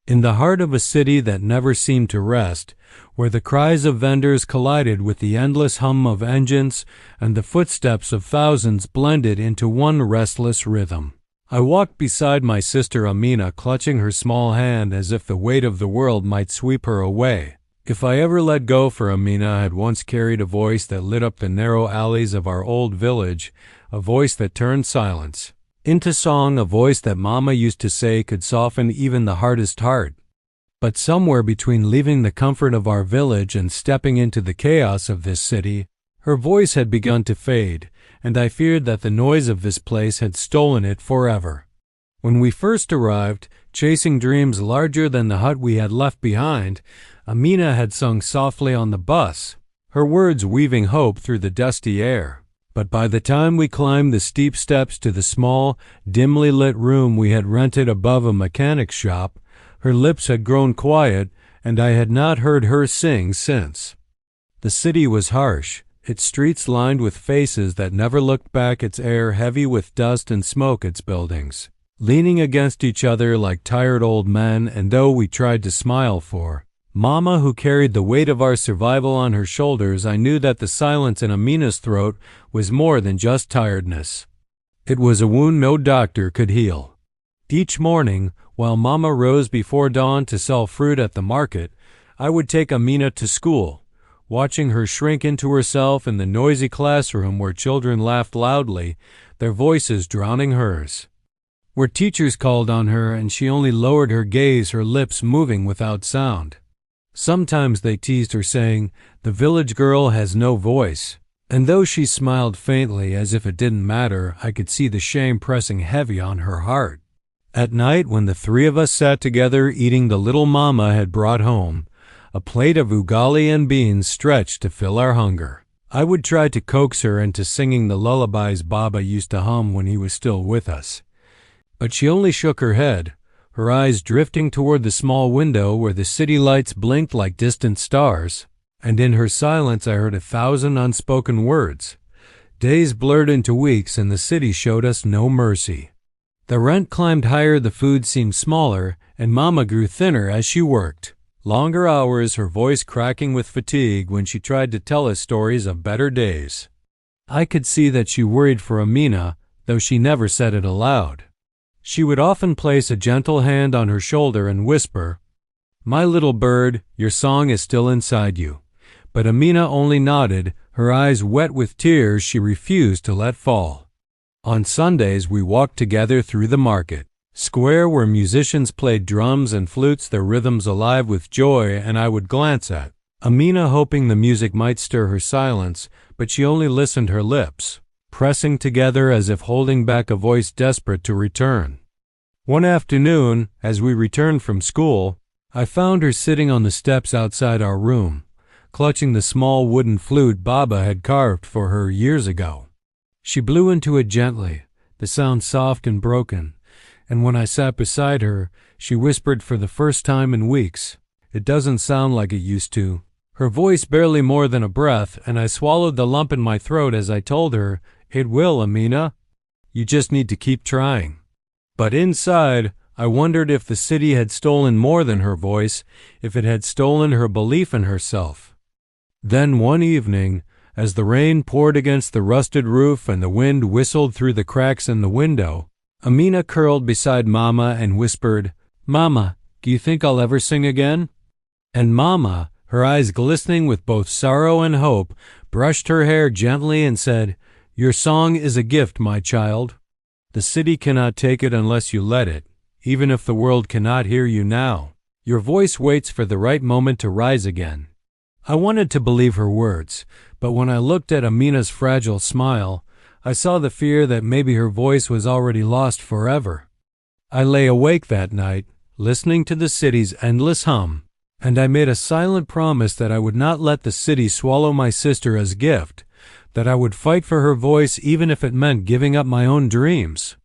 In the heart of a city that never seemed to rest, where the cries of vendors collided with the endless hum of engines and the footsteps of thousands blended into one restless rhythm. I walked beside my sister Amina, clutching her small hand as if the weight of the world might sweep her away. If I ever let go, for Amina had once carried a voice that lit up the narrow alleys of our old village, a voice that turned silence into song, a voice that Mama used to say could soften even the hardest heart. But somewhere between leaving the comfort of our village and stepping into the chaos of this city, her voice had begun to fade, and I feared that the noise of this place had stolen it forever. When we first arrived, chasing dreams larger than the hut we had left behind, Amina had sung softly on the bus, her words weaving hope through the dusty air. But by the time we climbed the steep steps to the small, dimly lit room we had rented above a mechanic's shop, her lips had grown quiet, and I had not heard her sing since. The city was harsh, its streets lined with faces that never looked back, its air heavy with dust and smoke, its buildings leaning against each other like tired old men, and though we tried to smile for Mama, who carried the weight of our survival on her shoulders, I knew that the silence in Amina's throat was more than just tiredness. It was a wound no doctor could heal. Each morning, while Mama rose before dawn to sell fruit at the market, I would take Amina to school, watching her shrink into herself in the noisy classroom where children laughed loudly, their voices drowning hers. Where teachers called on her and she only lowered her gaze, her lips moving without sound. Sometimes they teased her, saying, "The village girl has no voice." And though she smiled faintly as if it didn't matter, I could see the shame pressing heavy on her heart. At night, when the three of us sat together eating the little Mama had brought home, a plate of ugali and beans stretched to fill our hunger, I would try to coax her into singing the lullabies Baba used to hum when he was still with us. But she only shook her head, her eyes drifting toward the small window where the city lights blinked like distant stars, and in her silence I heard 1,000 unspoken words. Days blurred into weeks, and the city showed us no mercy. The rent climbed higher, the food seemed smaller, and Mama grew thinner as she worked. Longer hours, her voice cracking with fatigue when she tried to tell us stories of better days. I could see that she worried for Amina, though she never said it aloud. She would often place a gentle hand on her shoulder and whisper, "My little bird, your song is still inside you." But Amina only nodded, her eyes wet with tears she refused to let fall. On Sundays we walked together through the market square where musicians played drums and flutes, their rhythms alive with joy, and I would glance at Amina, hoping the music might stir her silence, but she only listened, her lips pressing together as if holding back a voice desperate to return. One afternoon, as we returned from school, I found her sitting on the steps outside our room, clutching the small wooden flute Baba had carved for her years ago. She blew into it gently, the sound soft and broken, and when I sat beside her, she whispered for the first time in weeks, "It doesn't sound like it used to." Her voice barely more than a breath, and I swallowed the lump in my throat as I told her, "It will, Amina. You just need to keep trying." But inside, I wondered if the city had stolen more than her voice, if it had stolen her belief in herself. Then one evening, as the rain poured against the rusted roof and the wind whistled through the cracks in the window, Amina curled beside Mama and whispered, "Mama, do you think I'll ever sing again?" And Mama, her eyes glistening with both sorrow and hope, brushed her hair gently and said, "Your song is a gift, my child. The city cannot take it unless you let it, even if the world cannot hear you now. Your voice waits for the right moment to rise again." I wanted to believe her words, but when I looked at Amina's fragile smile, I saw the fear that maybe her voice was already lost forever. I lay awake that night, listening to the city's endless hum, and I made a silent promise that I would not let the city swallow my sister as gift, that I would fight for her voice even if it meant giving up my own dreams.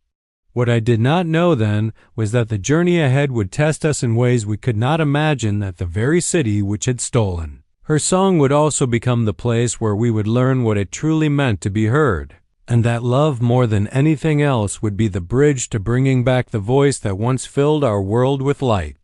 What I did not know then was that the journey ahead would test us in ways we could not imagine, that the very city which had stolen her song would also become the place where we would learn what it truly meant to be heard, and that love more than anything else would be the bridge to bringing back the voice that once filled our world with light.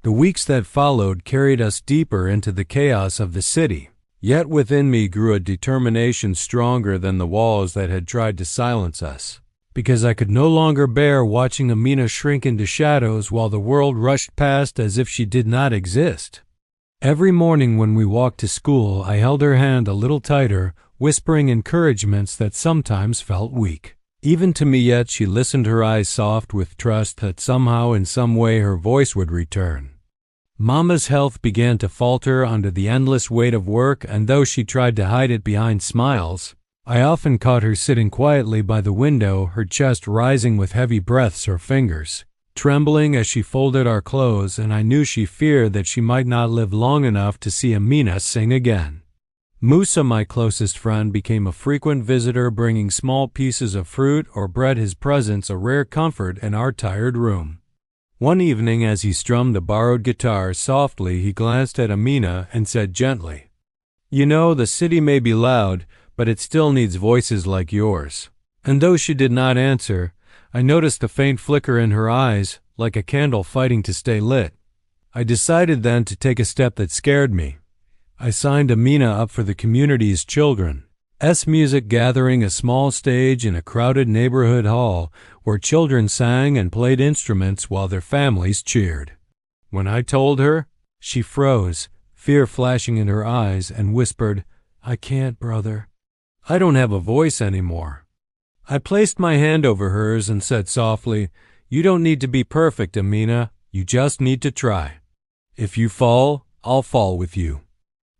The weeks that followed carried us deeper into the chaos of the city. Yet within me grew a determination stronger than the walls that had tried to silence us, because I could no longer bear watching Amina shrink into shadows while the world rushed past as if she did not exist. Every morning when we walked to school, I held her hand a little tighter, whispering encouragements that sometimes felt weak. Even to me yet she listened, her eyes soft with trust that somehow in some way her voice would return. Mama's health began to falter under the endless weight of work, and though she tried to hide it behind smiles, I often caught her sitting quietly by the window, her chest rising with heavy breaths, her fingers trembling as she folded our clothes, and I knew she feared that she might not live long enough to see Amina sing again. Musa, my closest friend, became a frequent visitor, bringing small pieces of fruit or bread, his presence a rare comfort in our tired room. One evening, as he strummed a borrowed guitar softly, he glanced at Amina and said gently, "You know, the city may be loud, but it still needs voices like yours." And though she did not answer, I noticed a faint flicker in her eyes, like a candle fighting to stay lit. I decided then to take a step that scared me. I signed Amina up for the community's children's music gathering, a small stage in a crowded neighborhood hall where children sang and played instruments while their families cheered. When I told her, she froze, fear flashing in her eyes, and whispered, "I can't, brother. I don't have a voice anymore." I placed my hand over hers and said softly, "You don't need to be perfect, Amina. You just need to try. If you fall, I'll fall with you."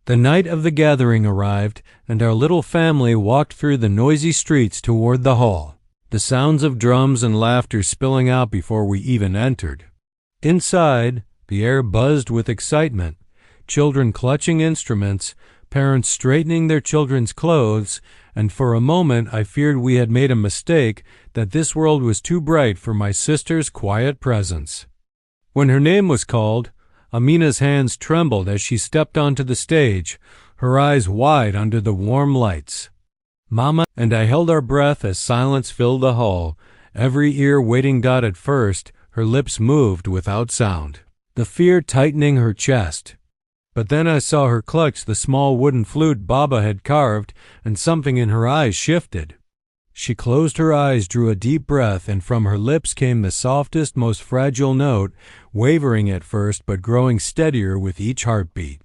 The night of the gathering arrived, and our little family walked through the noisy streets toward the hall, the sounds of drums and laughter spilling out before we even entered. Inside, the air buzzed with excitement, children clutching instruments, parents straightening their children's clothes, and for a moment I feared we had made a mistake, that this world was too bright for my sister's quiet presence. When her name was called, Amina's hands trembled as she stepped onto the stage, her eyes wide under the warm lights. Mama and I held our breath as silence filled the hall, every ear waiting. At first, her lips moved without sound, the fear tightening her chest. But then I saw her clutch the small wooden flute Baba had carved, and something in her eyes shifted. She closed her eyes, drew a deep breath, and from her lips came the softest, most fragile note, wavering at first but growing steadier with each heartbeat.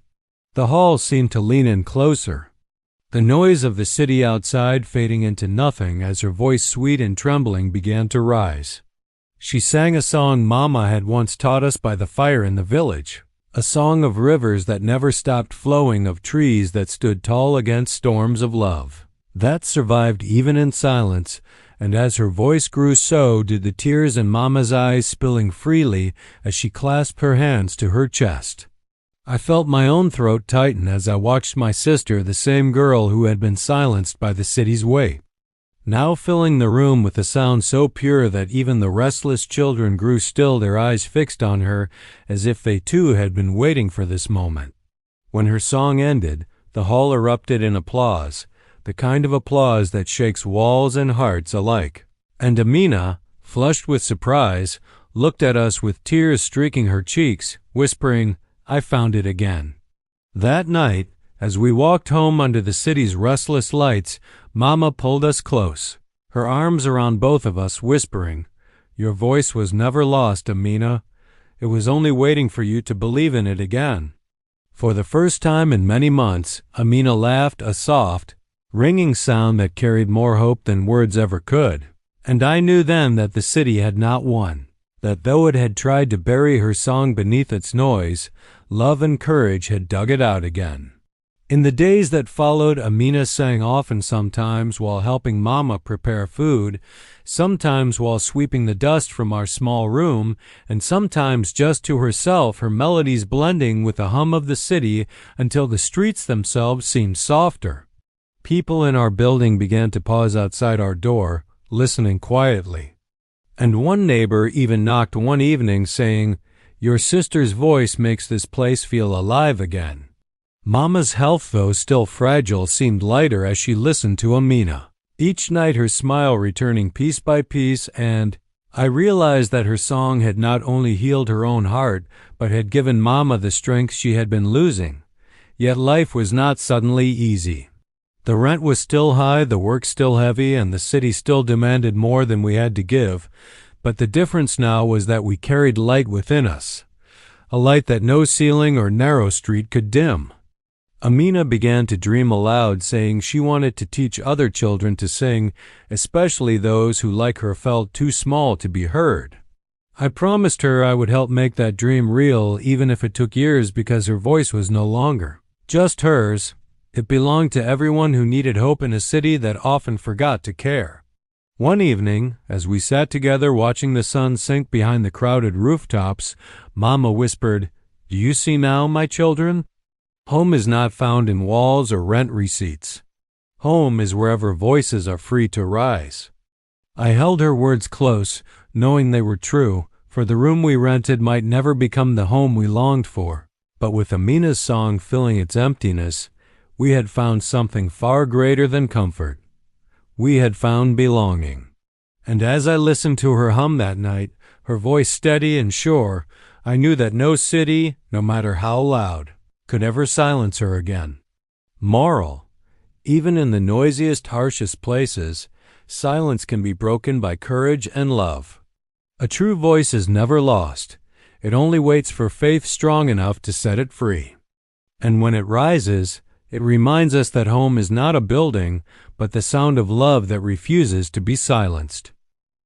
The hall seemed to lean in closer, the noise of the city outside fading into nothing as her voice, sweet and trembling, began to rise. She sang a song Mama had once taught us by the fire in the village. A song of rivers that never stopped flowing, of trees that stood tall against storms of love, that survived even in silence, and as her voice grew, so did the tears in Mama's eyes, spilling freely as she clasped her hands to her chest. I felt my own throat tighten as I watched my sister, the same girl who had been silenced by the city's weight, now filling the room with a sound so pure that even the restless children grew still, their eyes fixed on her as if they too had been waiting for this moment. When her song ended, the hall erupted in applause, the kind of applause that shakes walls and hearts alike. And Amina, flushed with surprise, looked at us with tears streaking her cheeks, whispering, "I found it again." That night, as we walked home under the city's restless lights, Mama pulled us close, her arms around both of us, whispering, "Your voice was never lost, Amina. It was only waiting for you to believe in it again." For the first time in many months, Amina laughed, a soft, ringing sound that carried more hope than words ever could. And I knew then that the city had not won, that though it had tried to bury her song beneath its noise, love and courage had dug it out again. In the days that followed, Amina sang often, sometimes while helping Mama prepare food, sometimes while sweeping the dust from our small room, and sometimes just to herself, her melodies blending with the hum of the city until the streets themselves seemed softer. People in our building began to pause outside our door, listening quietly. And one neighbor even knocked one evening, saying, "Your sister's voice makes this place feel alive again." Mama's health, though still fragile, seemed lighter as she listened to Amina, each night her smile returning piece by piece, and I realized that her song had not only healed her own heart, but had given Mama the strength she had been losing. Yet life was not suddenly easy. The rent was still high, the work still heavy, and the city still demanded more than we had to give. But the difference now was that we carried light within us, a light that no ceiling or narrow street could dim. Amina began to dream aloud, saying she wanted to teach other children to sing, especially those who, like her, felt too small to be heard. I promised her I would help make that dream real, even if it took years, because her voice was no longer just hers. It belonged to everyone who needed hope in a city that often forgot to care. One evening, as we sat together watching the sun sink behind the crowded rooftops, Mama whispered, "Do you see now, my children? Home is not found in walls or rent receipts. Home is wherever voices are free to rise." I held her words close, knowing they were true, for the room we rented might never become the home we longed for. But with Amina's song filling its emptiness, we had found something far greater than comfort. We had found belonging. And as I listened to her hum that night, her voice steady and sure, I knew that no city, no matter how loud, could ever silence her again. Moral: even in the noisiest, harshest places, silence can be broken by courage and love. A true voice is never lost. It only waits for faith strong enough to set it free. And when it rises, it reminds us that home is not a building, but the sound of love that refuses to be silenced.